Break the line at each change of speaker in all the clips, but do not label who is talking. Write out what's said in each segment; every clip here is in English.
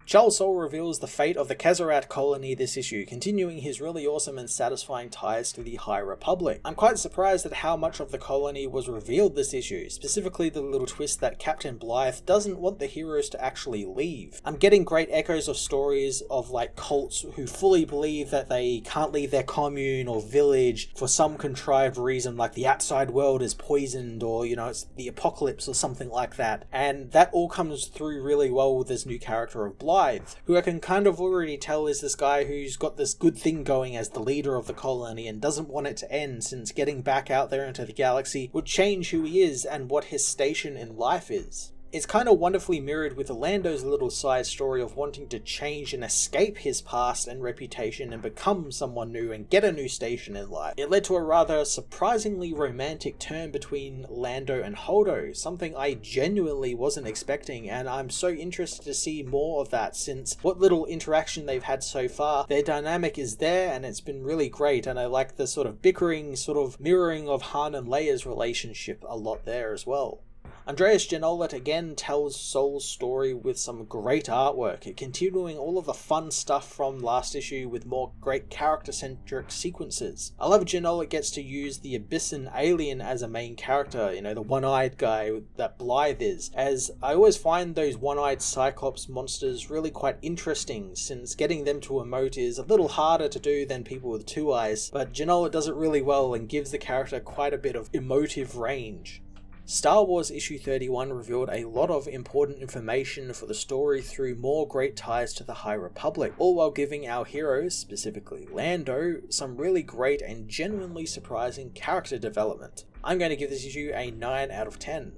Charles Soule reveals the fate of the Kazarat colony this issue, continuing his really awesome and satisfying ties to the High Republic. I'm quite surprised at how much of the colony was revealed this issue, specifically the little twist that Captain Blythe doesn't want the heroes to actually leave. I'm getting great echoes of stories of like cults who fully believe that they can't leave their commune or village for some contrived reason, like the outside world is poisoned, or it's the apocalypse or something like that. And that all comes through really well with this new character of Blythe, who I can kind of already tell is this guy who's got this good thing going as the leader of the colony and doesn't want it to end, since getting back out there into the galaxy would change who he is and what his station in life is. It's kind of wonderfully mirrored with Lando's little side story of wanting to change and escape his past and reputation and become someone new and get a new station in life. It led to a rather surprisingly romantic turn between Lando and Holdo, something I genuinely wasn't expecting, and I'm so interested to see more of that, since what little interaction they've had so far, their dynamic is there and it's been really great, and I like the sort of bickering, sort of mirroring of Han and Leia's relationship a lot there as well. Andreas Janollet again tells Soule's story with some great artwork, continuing all of the fun stuff from last issue with more great character-centric sequences. I love Janollet gets to use the Abyssin alien as a main character, the one-eyed guy that Blythe is, as I always find those one-eyed Cyclops monsters really quite interesting, since getting them to emote is a little harder to do than people with two eyes, but Janollet does it really well and gives the character quite a bit of emotive range. Star Wars issue 31 revealed a lot of important information for the story through more great ties to the High Republic, all while giving our heroes, specifically Lando, some really great and genuinely surprising character development. I'm going to give this issue a 9 out of 10.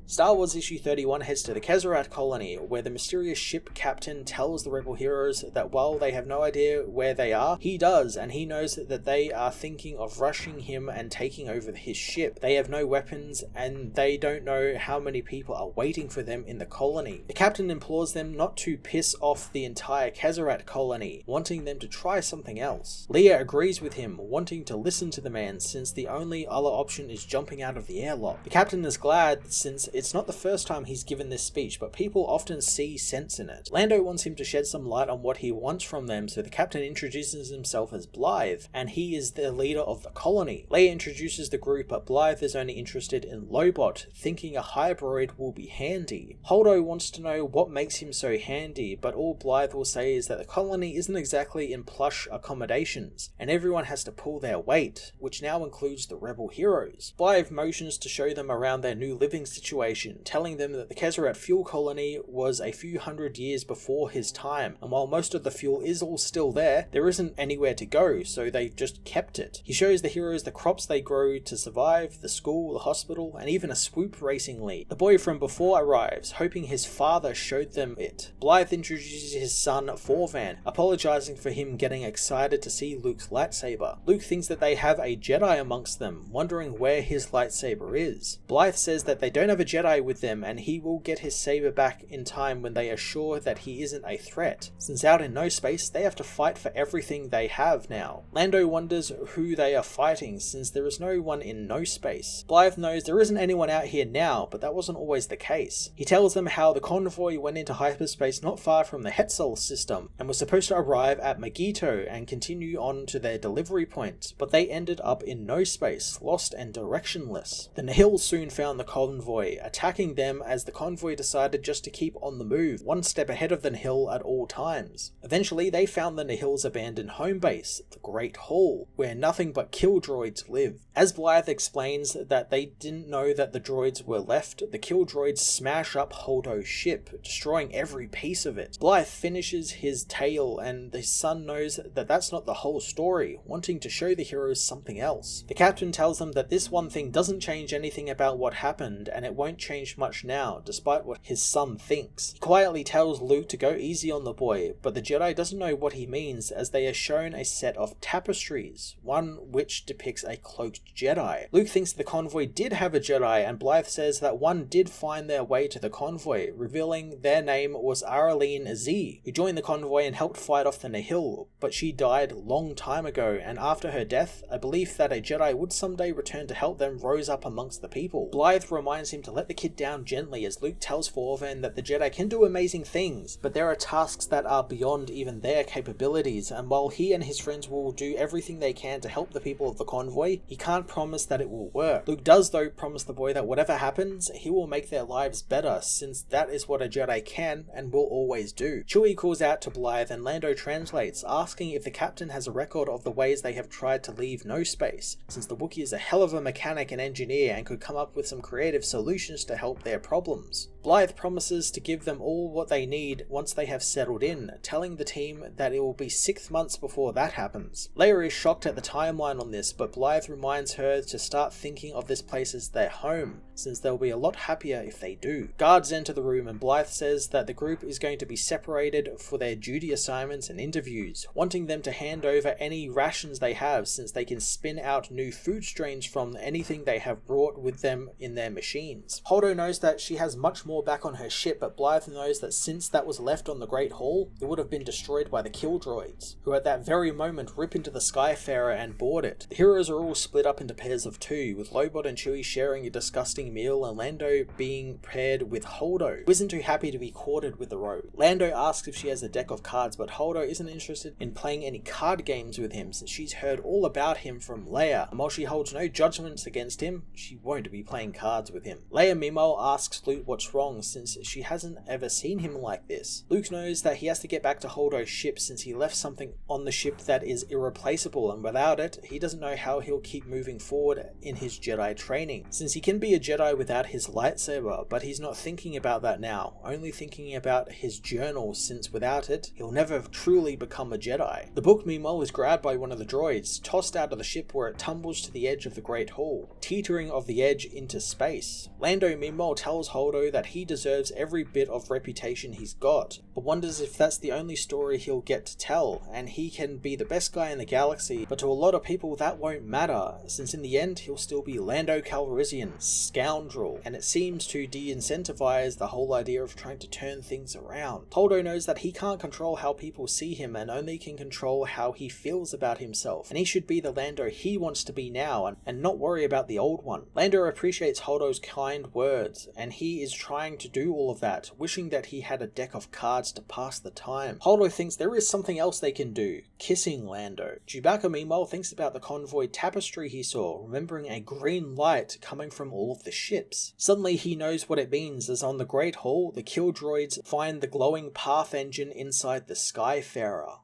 Star Wars issue 31 heads to the Kazarat colony, where the mysterious ship captain tells the rebel heroes that while they have no idea where they are, he does, and he knows that they are thinking of rushing him and taking over his ship. They have no weapons, and they don't know how many people are waiting for them in the colony. The captain implores them not to piss off the entire Kazarat colony, wanting them to try something else. Leia agrees with him, wanting to listen to the man, since the only other option is jumping out of the airlock. The captain is glad, since it's not the first time he's given this speech, but people often see sense in it. Lando wants him to shed some light on what he wants from them, so the captain introduces himself as Blythe, and he is the leader of the colony. Leia introduces the group, but Blythe is only interested in Lobot, thinking a hybrid will be handy. Holdo wants to know what makes him so handy, but all Blythe will say is that the colony isn't exactly in plush accommodations, and everyone has to pull their weight, which now includes the rebel heroes. Blythe motions to show them around their new living situation, telling them that the Kazarat fuel colony was a few hundred years before his time, and while most of the fuel is all still there isn't anywhere to go, so they've just kept it. He shows the heroes the crops they grow to survive, the school, the hospital, and even a swoop racing league. The boy from before arrives, hoping his father showed them it. Blythe introduces his son Forvan, apologizing for him getting excited to see Luke's lightsaber. Luke thinks that they have a Jedi amongst them, wondering where his lightsaber is. Blythe says that they don't have a Jedi with them, and he will get his saber back in time when they are sure that he isn't a threat. Since out in no space, they have to fight for everything they have now. Lando wonders who they are fighting, since there is no one in no space. Blythe knows there isn't anyone out here now, but that wasn't always the case. He tells them how the convoy went into hyperspace not far from the Hetzel system, and was supposed to arrive at Magito and continue on to their delivery point, but they ended up in no space, lost and directionless. The Nihil soon found the convoy, attacking them as the convoy decided just to keep on the move, one step ahead of the Nihil at all times. Eventually, they found the Nihil's abandoned home base, the Great Hall, where nothing but kill droids live. As Blythe explains that they didn't know that the droids were left, the kill droids smash up Holdo's ship, destroying every piece of it. Blythe finishes his tale, and the son knows that that's not the whole story, wanting to show the heroes something else. The captain tells them that this one thing doesn't change anything about what happened, and it won't change much now, despite what his son thinks. He quietly tells Luke to go easy on the boy, but the Jedi doesn't know what he means, as they are shown a set of tapestries, one which depicts a cloaked Jedi. Luke thinks the convoy did have a Jedi, and Blythe says that one did find their way to the convoy, revealing their name was Araleen Z, who joined the convoy and helped fight off the Nihil, but she died long time ago, and after her death, a belief that a Jedi would someday return to help them rose up amongst the people. Blythe reminds him to let the kid down gently as Luke tells Forvan that the Jedi can do amazing things, but there are tasks that are beyond even their capabilities, and while he and his friends will do everything they can to help the people of the convoy, he can't promise that it will work. Luke does though promise the boy that whatever happens, he will make their lives better, since that is what a Jedi can and will always do. Chewie calls out to Blythe and Lando translates, asking if the captain has a record of the ways they have tried to leave no space, since the Wookiee is a hell of a mechanic and engineer and could come up with some creative solutions to help their problems. Blythe promises to give them all what they need once they have settled in, telling the team that it will be 6 months before that happens. Leia is shocked at the timeline on this, but Blythe reminds her to start thinking of this place as their home, since they'll be a lot happier if they do. Guards enter the room and Blythe says that the group is going to be separated for their duty assignments and interviews, wanting them to hand over any rations they have since they can spin out new food strains from anything they have brought with them in their machines. Holdo knows that she has much more back on her ship, but Blythe knows that since that was left on the Great Hall, it would have been destroyed by the kill droids, who at that very moment rip into the Skyfarer and board it. The heroes are all split up into pairs of two, with Lobot and Chewie sharing a disgusting meal and Lando being paired with Holdo, who isn't too happy to be quartered with the rogue. Lando asks if she has a deck of cards, but Holdo isn't interested in playing any card games with him since she's heard all about him from Leia, and while she holds no judgments against him, she won't be playing cards with him. Leia meanwhile asks Luke what's wrong since she hasn't ever seen him like this. Luke knows that he has to get back to Holdo's ship since he left something on the ship that is irreplaceable, and without it, he doesn't know how he'll keep moving forward in his Jedi training, since he can be a Jedi without his lightsaber, but he's not thinking about that now, only thinking about his journal since without it, he'll never truly become a Jedi. The book meanwhile is grabbed by one of the droids, tossed out of the ship where it tumbles to the edge of the Great Hall, teetering off the edge into space. Lando meanwhile tells Holdo that he deserves every bit of reputation he's got, but wonders if that's the only story he'll get to tell, and he can be the best guy in the galaxy, but to a lot of people that won't matter, since in the end he'll still be Lando Calrissian, scoundrel, and it seems to de-incentivize the whole idea of trying to turn things around. Holdo knows that he can't control how people see him and only can control how he feels about himself, and he should be the Lando he wants to be now and not worry about the old one. Lando appreciates Holdo's kind words, and he is trying to do all of that, wishing that he had a deck of cards to pass the time. Holdo thinks there is something else they can do, kissing Lando. Chewbacca meanwhile thinks about the convoy tapestry he saw, remembering a green light coming from all of the ships. Suddenly he knows what it means, as on the Great Hall, the kill droids find the glowing path engine inside the Skyfarer.